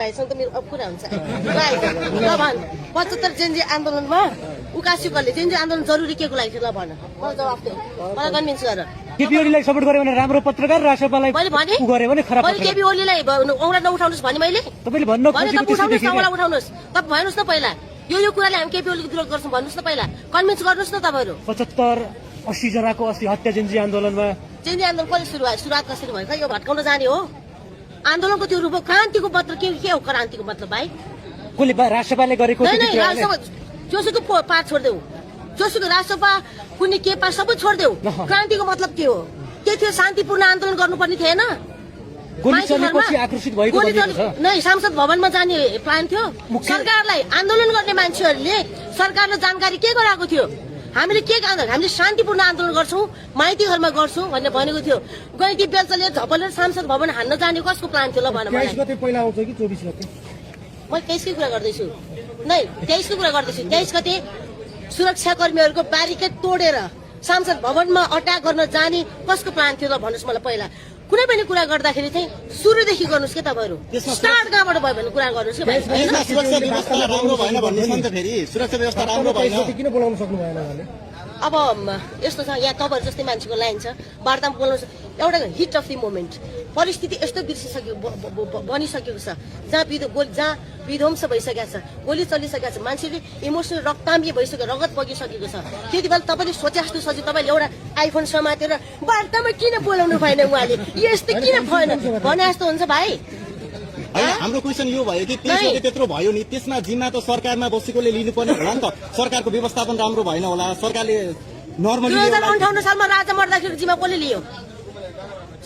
त मेरो कुरा हुन्छ ल भन 75 जेनजी आन्दोलनमा उकासीकोले जेनजी आन्दोलन जरुरी के को लागि थियो ल भन मलाई जवाफ दे मलाई कन्भिन्स गर केपी ओलीलाई सपोर्ट गर्यो भने राम्रो पत्रकार राष्ट्रपालाई मैले भने उ गर्यो भने खराब मैले केपी ओलीलाई औँला नउठाउनुस् भने मैले तपाईले भन्न खोजेको उठाउनुस् औँला उठाउनुस् तब भन्नुस् न पहिला यो कुराले हामी केपी ओलीको विरोध गर्छौं भन्नुस् न पहिला कन्भिन्स गर्नुस् न तपाईहरु 75 80 जनाको अस्ति हत्या जेनजी आन्दोलनमा जेनजी आन्दोलन कहिले सुरुवात कसरी भयो यो भट्काउन जाने हो आन्दोलनको त्यो रूप क्रान्तिको मतलब के हो क्रान्तिको मतलब भाइ कोले राष्ट्रपाले गरेको जोसुको पाठ छोड्देऊ जोसुको राष्ट्रपा कुनै के पा सबै छोड्देऊ क्रान्तिको मतलब के हो के थियो शान्तिपूर्ण आन्दोलन गर्नुपर्ने थिएन गोली चलेपछि आक्रोशित भएको भनिएको छ नै संसद भवनमा जाने प्लान थियो सरकारलाई आन्दोलन गर्ने मान्छेहरूले सरकारले जानकारी के गराएको थियो हामीले के हामीले शान्तिपूर्ण आन्दोलन गर्छौं माइती घरमा गर्छौं भन्ने भनेको थियो गैती बेलचाले झपलेर संसद भवन हान्न जाने कसको प्लान थियो ल भन मलाई 23 गते पहिला आउँछ कि 24 गते म 23 कै कुरा गर्दैछु नै 23 को कुरा गर्दैछु 23 गते सुरक्षाकर्मीहरूको ब्यारिकेड तोडेर संसद भवनमा अट्याक गर्न जाने कसको प्लान थियो ल भन्नुस् मलाई पहिला कुनै पनि कुरा गर्दाखेरि चाहिँ सुरुदेखि गर्नुस् के तपाईहरु स्टार्ट कहाँबाट भयो भने कुरा गर्नुस् के भाइ सुरक्षा व्यवस्था राम्रो भएन भन्ने छ नि त फेरि सुरक्षा व्यवस्था राम्रो भएन किन बोलाउन सक्नु भएन भने अब यस्तो छ यहाँ तपाईहरु जस्तै मान्छेको लाइन छ वार्तामा बोल्नु एउटा हिट अफ द मोमेन्ट परिस्थिति यस्तो बनिसकेको छ जहाँ विध्वंस भइसकेको छ गोली चलिसकेको छ मान्छेले इमोसनल रक्ताम्य भइसक्यो रगत बगिसकेको छ त्यति बेला तपाईले सोचे जस्तो सजिलो तपाईले एउटा आइफोन समातेर वार्तामा किन बोलाउनु भएन उहाँले यस्तो किन भएन भने जस्तो हुन्छ भाइ हाम्रो क्वेसन यो भयो कि त्यत्रो भयो नि त्यसमा जिम्मा त सरकारमा बसेकोले लिनुपर्ने होला नि त सरकारको व्यवस्थापन राम्रो भएन होला सरकारले नर्मली 2058 सालमा राजा मर्दाखेरि जिम्मा कसले लियो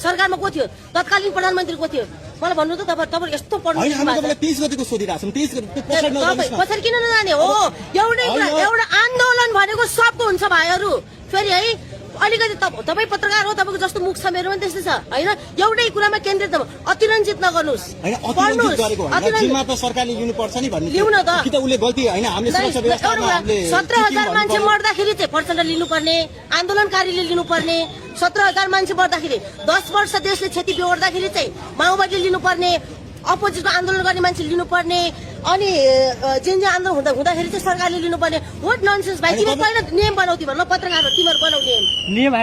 सरकारमा को थियो तत्कालीन प्रधानमन्त्री को थियो मलाई भन्नु त तपाईहरु यस्तो पढ्नु हैन हामी तपाईलाई 23 गतेको सोधिराछौं 23 गते पछाडी किन नजाने हो एउटा आन्दोलन भनेको सबको हुन्छ भाइहरु फेरि है अलिकति तपाई पत्रकार हो तपाईको जस्तो मुख छ मेरो पनि त्यस्तै छ हैन एउटै कुरामा केन्द्रित अतिरञ्जित नगर्नुस् हैन अतिरञ्जित गरेको हैन जिम्मा त सरकारले लिनु पर्छ नि भन्ने लिउन त कि त उले गल्ती हैन हामीले सुरक्षा व्यवस्थामा हामीले 17000 मान्छे मर्दाखेरि चाहिँ प्रचण्ड लिनुपर्ने आन्दोलनकारीले लिनुपर्ने 17000 मान्छे मर्दाखेरि 10 वर्ष देशले क्षति बेहोर्दाखेरि चाहिँ माओवादीले लिनुपर्ने अपोजिटको आन्दोलन गर्ने मान्छे लिनुपर्ने अनि जेनजी आन्दोलन हुँदाखेरि चाहिँ सरकारले लिनुपर्ने व्हाट ननसेन्स भाइ तिमीले पहिला नियम बनाऊ तिमीहरु ल पत्रकारहरु तिमीहरु बनाऊ नियम